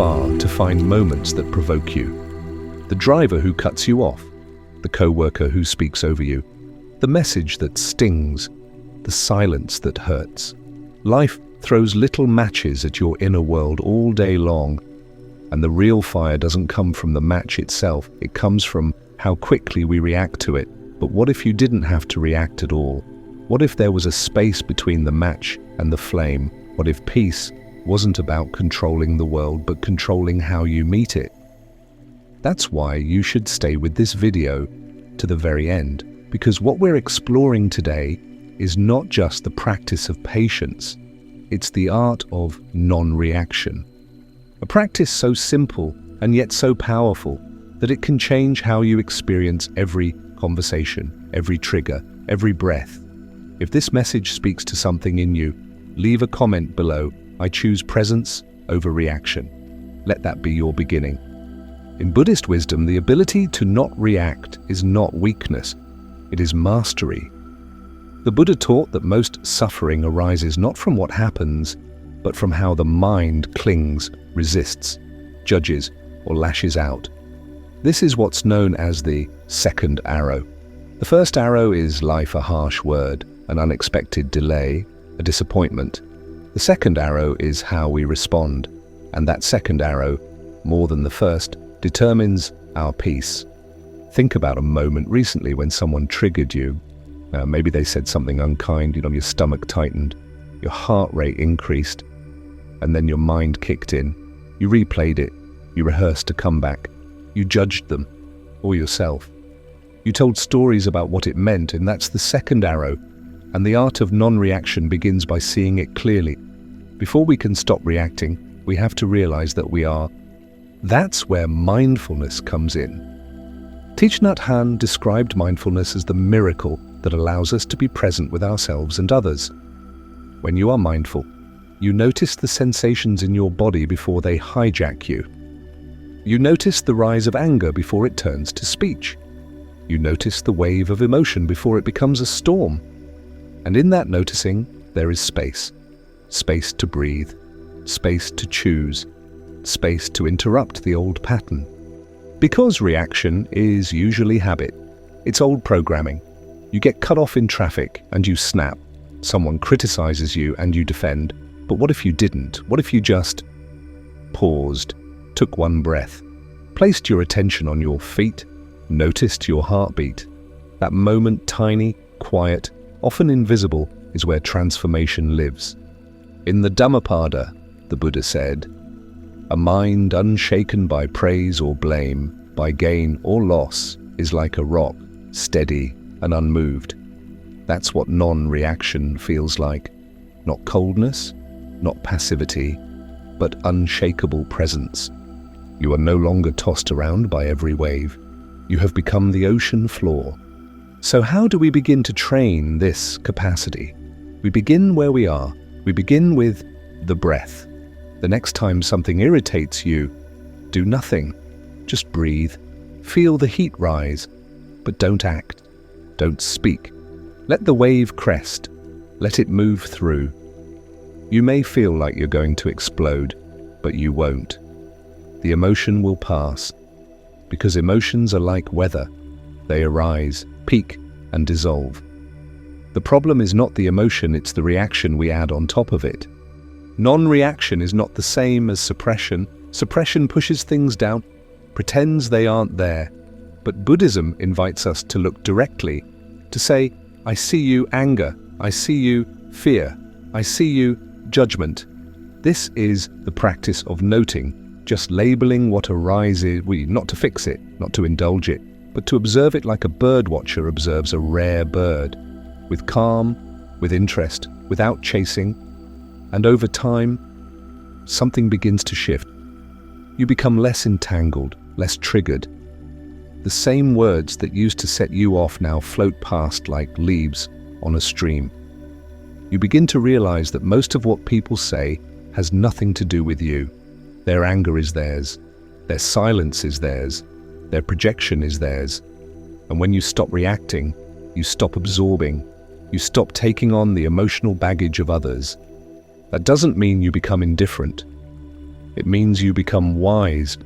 far to find moments that provoke you. The driver who cuts you off, the coworker who speaks over you, the message that stings, the silence that hurts. Life throws little matches at your inner world all day long, and the real fire doesn't come from the match itself, it comes from how quickly we react to it. But what if you didn't have to react at all? What if there was a space between the match and the flame? What if peace wasn't about controlling the world, but controlling how you meet it? That's why you should stay with this video to the very end, because what we're exploring today is not just the practice of patience, it's the art of non-reaction. A practice so simple and yet so powerful that it can change how you experience every conversation, every trigger, every breath. If this message speaks to something in you, leave a comment below. I choose presence over reaction. Let that be your beginning. In Buddhist wisdom, the ability to not react is not weakness, it is mastery. The Buddha taught that most suffering arises not from what happens, but from how the mind clings, resists, judges, or lashes out. This is what's known as the second arrow. The first arrow is life a harsh word, an unexpected delay, a disappointment. The second arrow is how we respond, and that second arrow, more than the first, determines our peace. Think about a moment recently when someone triggered you. Maybe they said something unkind, your stomach tightened, your heart rate increased, and then your mind kicked in. You replayed it, you rehearsed a comeback, you judged them, or yourself. You told stories about what it meant, and that's the second arrow. And the art of non-reaction begins by seeing it clearly. Before we can stop reacting, we have to realize that we are. That's where mindfulness comes in. Thich Nhat Hanh described mindfulness as the miracle that allows us to be present with ourselves and others. When you are mindful, you notice the sensations in your body before they hijack you. You notice the rise of anger before it turns to speech. You notice the wave of emotion before it becomes a storm. And in that noticing, there is space. Space to breathe, space to choose, space to interrupt the old pattern. Because reaction is usually habit, it's old programming. You get cut off in traffic and you snap. Someone criticizes you and you defend. But what if you didn't? What if you just paused, took one breath, placed your attention on your feet, noticed your heartbeat? That moment, tiny, quiet, often invisible, is where transformation lives. In the Dhammapada, the Buddha said, "A mind unshaken by praise or blame, by gain or loss, is like a rock, steady and unmoved." That's what non-reaction feels like. Not coldness, not passivity, but unshakable presence. You are no longer tossed around by every wave. You have become the ocean floor. So how do we begin to train this capacity? We begin where we are. We begin with the breath. The next time something irritates you, do nothing. Just breathe. Feel the heat rise, but don't act. Don't speak. Let the wave crest. Let it move through. You may feel like you're going to explode, but you won't. The emotion will pass, because emotions are like weather. They arise, peak, and dissolve. The problem is not the emotion, it's the reaction we add on top of it. Non-reaction is not the same as suppression. Suppression pushes things down, pretends they aren't there. But Buddhism invites us to look directly, to say, I see you anger, I see you fear, I see you judgment. This is the practice of noting, just labeling what arises, not to fix it, not to indulge it, but to observe it like a bird watcher observes a rare bird, with calm, with interest, without chasing. And over time, something begins to shift. You become less entangled, less triggered. The same words that used to set you off now float past like leaves on a stream. You begin to realize that most of what people say has nothing to do with you. Their anger is theirs. Their silence is theirs. Their projection is theirs. And when you stop reacting, you stop absorbing. You stop taking on the emotional baggage of others. That doesn't mean you become indifferent. It means you become wise.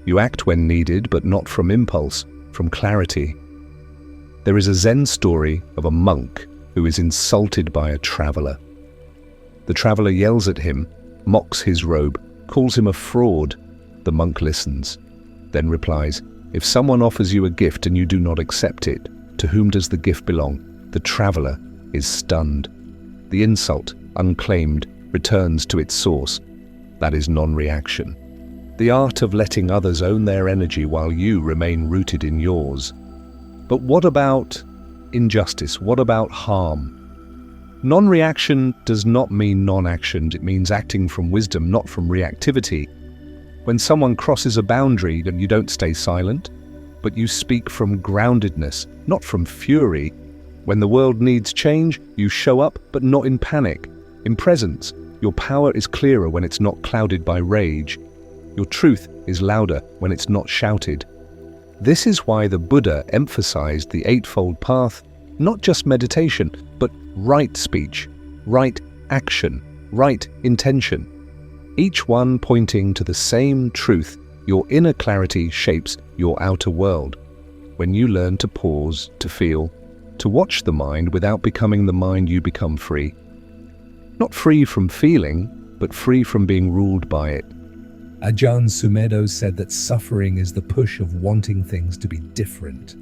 You act when needed, but not from impulse, from clarity. There is a Zen story of a monk who is insulted by a traveler. The traveler yells at him, mocks his robe, calls him a fraud. The monk listens, then replies, "If someone offers you a gift and you do not accept it, to whom does the gift belong?" The traveler is stunned. The insult, unclaimed, returns to its source. That is non-reaction. The art of letting others own their energy while you remain rooted in yours. But what about injustice? What about harm? Non-reaction does not mean non-action. It means acting from wisdom, not from reactivity. When someone crosses a boundary, then you don't stay silent, but you speak from groundedness, not from fury. When the world needs change, you show up, but not in panic. In presence, your power is clearer when it's not clouded by rage. Your truth is louder when it's not shouted. This is why the Buddha emphasized the Eightfold Path, not just meditation, but right speech, right action, right intention. Each one pointing to the same truth. Your inner clarity shapes your outer world. When you learn to pause, to feel, to watch the mind without becoming the mind, you become free. Not free from feeling, but free from being ruled by it. Ajahn Sumedho said that suffering is the push of wanting things to be different.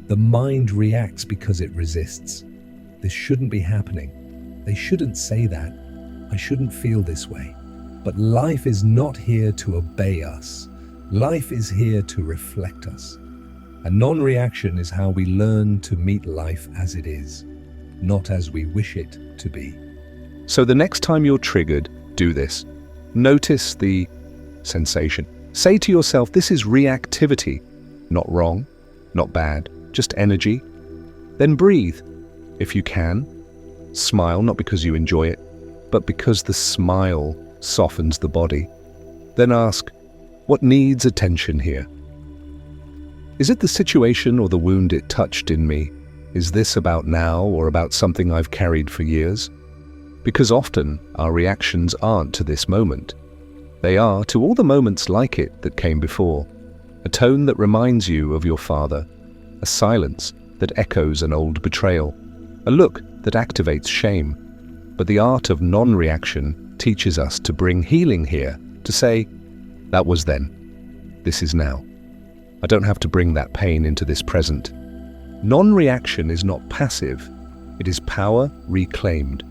The mind reacts because it resists. This shouldn't be happening. They shouldn't say that. I shouldn't feel this way. But life is not here to obey us. Life is here to reflect us. A non-reaction is how we learn to meet life as it is, not as we wish it to be. So the next time you're triggered, do this. Notice the sensation. Say to yourself, this is reactivity. Not wrong, not bad, just energy. Then breathe. If you can, smile, not because you enjoy it, but because the smile softens the body. Then ask, what needs attention here? Is it the situation or the wound it touched in me? Is this about now or about something I've carried for years? Because often our reactions aren't to this moment. They are to all the moments like it that came before. A tone that reminds you of your father, a silence that echoes an old betrayal, a look that activates shame. But the art of non-reaction teaches us to bring healing here, to say, that was then, this is now. I don't have to bring that pain into this present. Non-reaction is not passive, it is power reclaimed.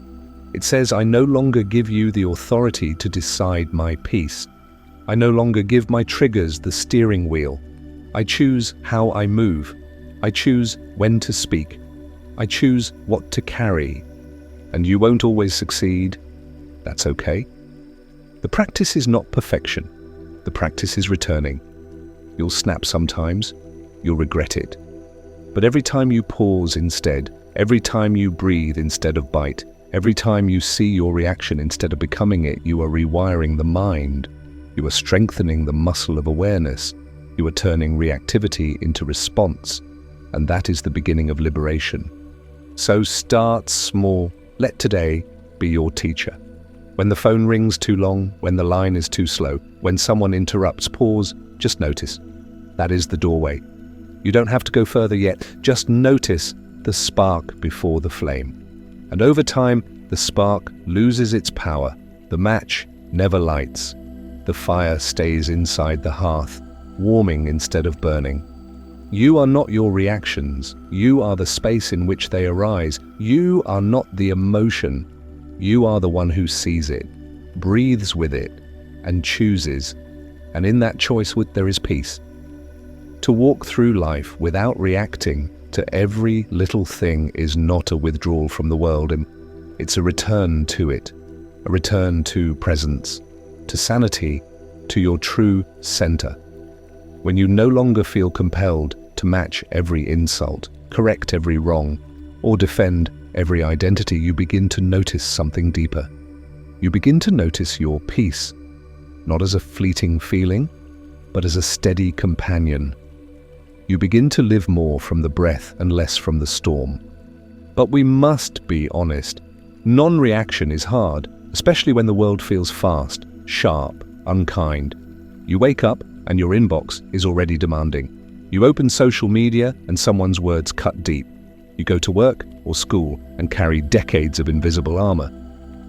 It says, I no longer give you the authority to decide my peace. I no longer give my triggers the steering wheel. I choose how I move. I choose when to speak. I choose what to carry. And you won't always succeed. That's okay. The practice is not perfection. The practice is returning. You'll snap sometimes. You'll regret it. But every time you pause instead, every time you breathe instead of bite, every time you see your reaction instead of becoming it, you are rewiring the mind. You are strengthening the muscle of awareness. You are turning reactivity into response. And that is the beginning of liberation. So start small. Let today be your teacher. When the phone rings too long, when the line is too slow, when someone interrupts, pause, just notice. That is the doorway. You don't have to go further yet. Just notice the spark before the flame. And over time, the spark loses its power. The match never lights. The fire stays inside the hearth, warming instead of burning. You are not your reactions. You are the space in which they arise. You are not the emotion. You are the one who sees it, breathes with it, and chooses. And in that choice there is peace. To walk through life without reacting to every little thing is not a withdrawal from the world. It's a return to it, a return to presence, to sanity, to your true center. When you no longer feel compelled to match every insult, correct every wrong, or defend every identity, you begin to notice something deeper. You begin to notice your peace, not as a fleeting feeling, but as a steady companion. You begin to live more from the breath and less from the storm. But we must be honest. Non-reaction is hard, especially when the world feels fast, sharp, unkind. You wake up and your inbox is already demanding. You open social media and someone's words cut deep. You go to work or school and carry decades of invisible armor.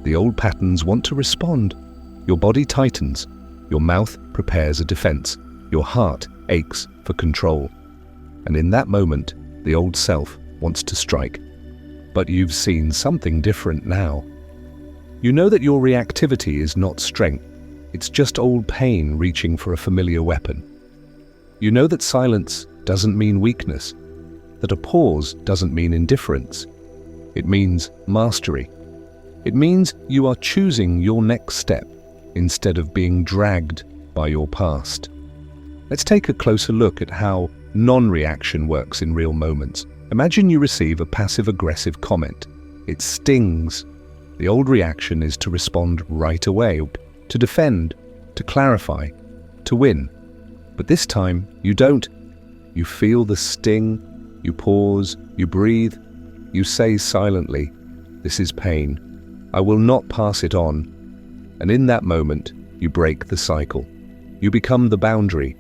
The old patterns want to respond. Your body tightens. Your mouth prepares a defense. Your heart aches for control. And in that moment, the old self wants to strike. But you've seen something different now. You know that your reactivity is not strength. It's just old pain reaching for a familiar weapon. You know that silence doesn't mean weakness, that a pause doesn't mean indifference. It means mastery. It means you are choosing your next step instead of being dragged by your past. Let's take a closer look at how non-reaction works in real moments. Imagine you receive a passive-aggressive comment. It stings. The old reaction is to respond right away, to defend, to clarify, to win. But this time, you don't. You feel the sting, you pause, you breathe, you say silently, "This is pain. I will not pass it on." And in that moment, you break the cycle. You become the boundary.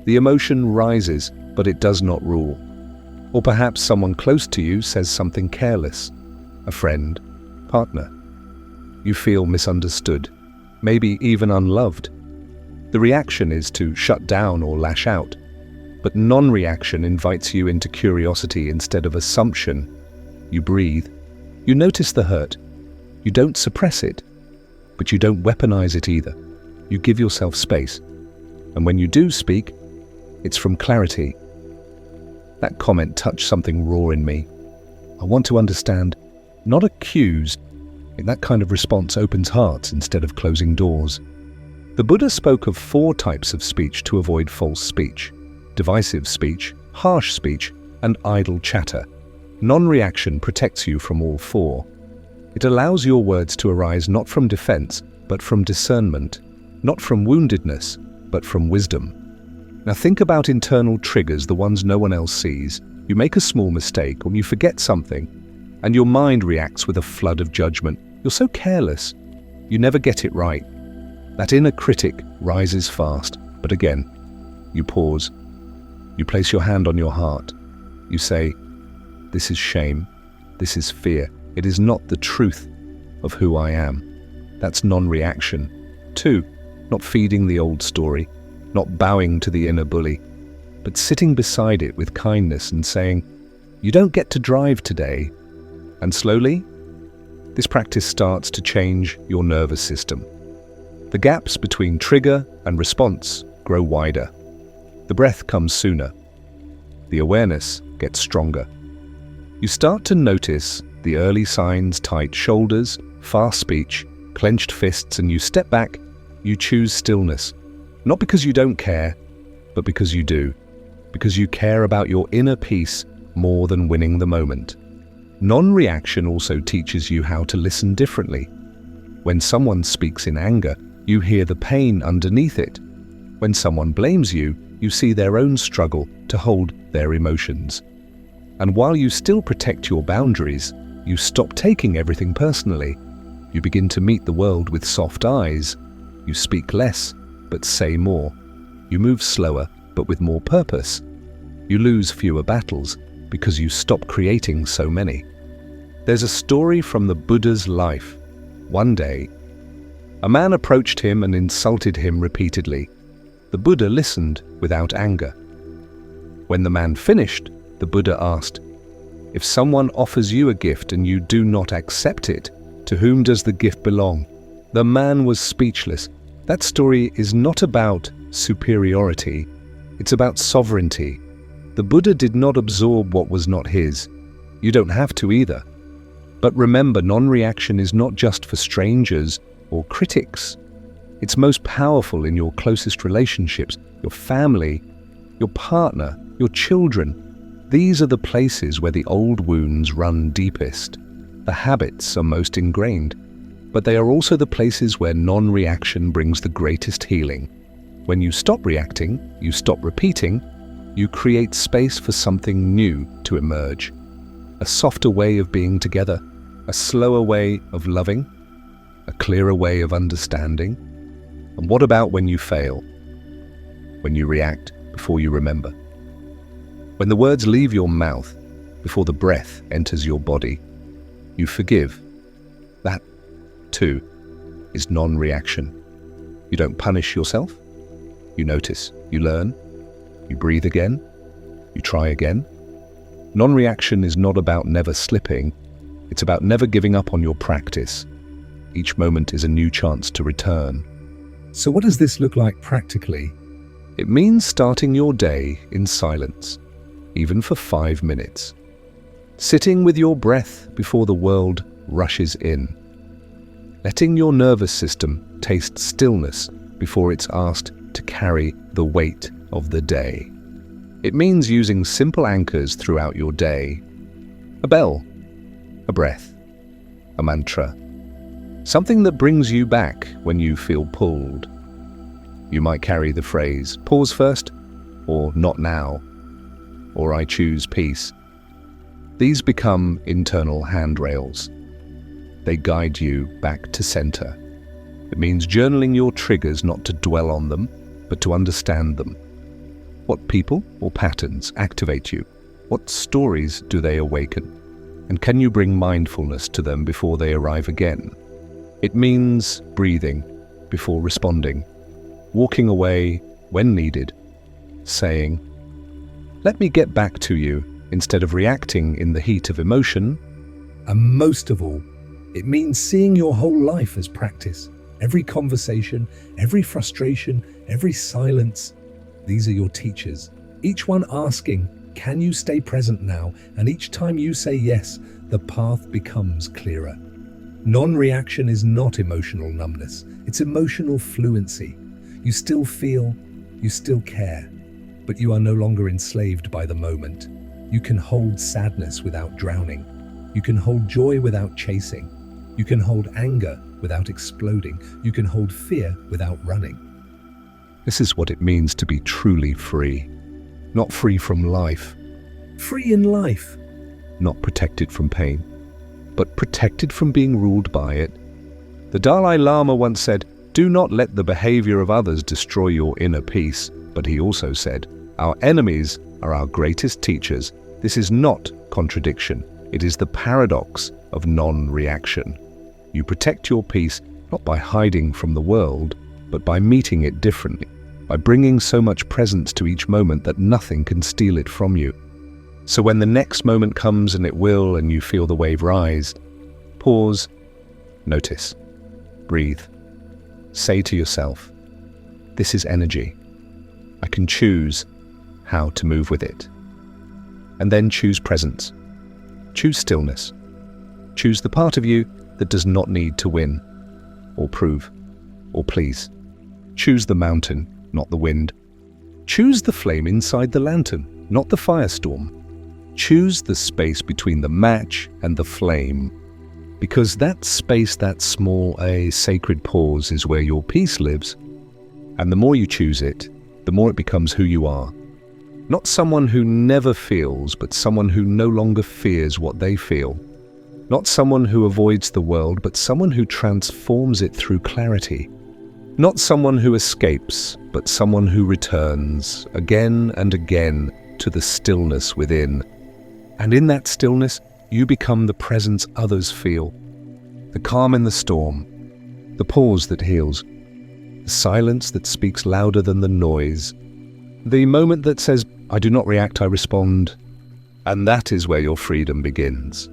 The emotion rises, but it does not rule. Or perhaps someone close to you says something careless, a friend, partner. You feel misunderstood, maybe even unloved. The reaction is to shut down or lash out, but non-reaction invites you into curiosity instead of assumption. You breathe. You notice the hurt. You don't suppress it, but you don't weaponize it either. You give yourself space. And when you do speak, it's from clarity. That comment touched something raw in me. I want to understand, not accuse. In that kind of response opens hearts instead of closing doors. The Buddha spoke of 4 types of speech to avoid false speech: divisive speech, harsh speech, and idle chatter. Non-reaction protects you from all 4. It allows your words to arise not from defense, but from discernment, not from woundedness, but from wisdom. Now think about internal triggers, the ones no one else sees. You make a small mistake or you forget something, and your mind reacts with a flood of judgment. You're so careless. You never get it right. That inner critic rises fast, but again, you pause. You place your hand on your heart. You say, "This is shame. This is fear. It is not the truth of who I am." That's non-reaction. 2, not feeding the old story, not bowing to the inner bully, but sitting beside it with kindness and saying, "You don't get to drive today." And slowly, this practice starts to change your nervous system. The gaps between trigger and response grow wider. The breath comes sooner. The awareness gets stronger. You start to notice the early signs: tight shoulders, fast speech, clenched fists, and you step back. You choose stillness. Not because you don't care, but because you do. Because you care about your inner peace more than winning the moment. Non-reaction also teaches you how to listen differently. When someone speaks in anger, you hear the pain underneath it. When someone blames you, you see their own struggle to hold their emotions. And while you still protect your boundaries, you stop taking everything personally. You begin to meet the world with soft eyes. You speak less, but say more. You move slower, but with more purpose. You lose fewer battles because you stop creating so many. There's a story from the Buddha's life. One day, a man approached him and insulted him repeatedly. The Buddha listened without anger. When the man finished, the Buddha asked, "If someone offers you a gift and you do not accept it, to whom does the gift belong?" The man was speechless. That story is not about superiority, it's about sovereignty. The Buddha did not absorb what was not his. You don't have to either. But remember, non-reaction is not just for strangers or critics. It's most powerful in your closest relationships, your family, your partner, your children. These are the places where the old wounds run deepest. The habits are most ingrained. But they are also the places where non-reaction brings the greatest healing. When you stop reacting, you stop repeating, you create space for something new to emerge. A softer way of being together, a slower way of loving, a clearer way of understanding, And what about when you fail? When you react before you remember? When the words leave your mouth before the breath enters your body, you forgive. That, too, is non-reaction. You don't punish yourself. You notice. You learn. You breathe again. You try again. Non-reaction is not about never slipping. It's about never giving up on your practice. Each moment is a new chance to return. So what does this look like practically? It means starting your day in silence, even for 5 minutes. Sitting with your breath before the world rushes in. Letting your nervous system taste stillness before it's asked to carry the weight of the day. It means using simple anchors throughout your day. A bell, a breath, a mantra. Something that brings you back when you feel pulled. You might carry the phrase, pause first, or not now, or I choose peace. These become internal handrails. They guide you back to center. It means journaling your triggers not to dwell on them, but to understand them. What people or patterns activate you? What stories do they awaken? And can you bring mindfulness to them before they arrive again? It means breathing before responding, walking away when needed, saying, "Let me get back to you," instead of reacting in the heat of emotion. And most of all, it means seeing your whole life as practice. Every conversation, every frustration, every silence. These are your teachers, each one asking, can you stay present now? And each time you say yes, the path becomes clearer. Non-reaction is not emotional numbness, it's emotional fluency. You still feel, you still care, but you are no longer enslaved by the moment. You can hold sadness without drowning. You can hold joy without chasing. You can hold anger without exploding. You can hold fear without running. This is what it means to be truly free. Not free from life. Free in life. Not protected from pain, but protected from being ruled by it. The Dalai Lama once said, "Do not let the behavior of others destroy your inner peace." But he also said, "Our enemies are our greatest teachers." This is not contradiction. It is the paradox of non-reaction. You protect your peace not by hiding from the world, but by meeting it differently, by bringing so much presence to each moment that nothing can steal it from you. So when the next moment comes, and it will, and you feel the wave rise, pause, notice, breathe. Say to yourself, this is energy. I can choose how to move with it. And then choose presence. Choose stillness. Choose the part of you that does not need to win, or prove, or please. Choose the mountain, not the wind. Choose the flame inside the lantern, not the firestorm. Choose the space between the match and the flame. Because that space, that small, sacred pause is where your peace lives. And the more you choose it, the more it becomes who you are. Not someone who never feels, but someone who no longer fears what they feel. Not someone who avoids the world, but someone who transforms it through clarity. Not someone who escapes, but someone who returns again and again to the stillness within. And in that stillness, you become the presence others feel. The calm in the storm, the pause that heals, the silence that speaks louder than the noise, the moment that says, I do not react, I respond. And that is where your freedom begins.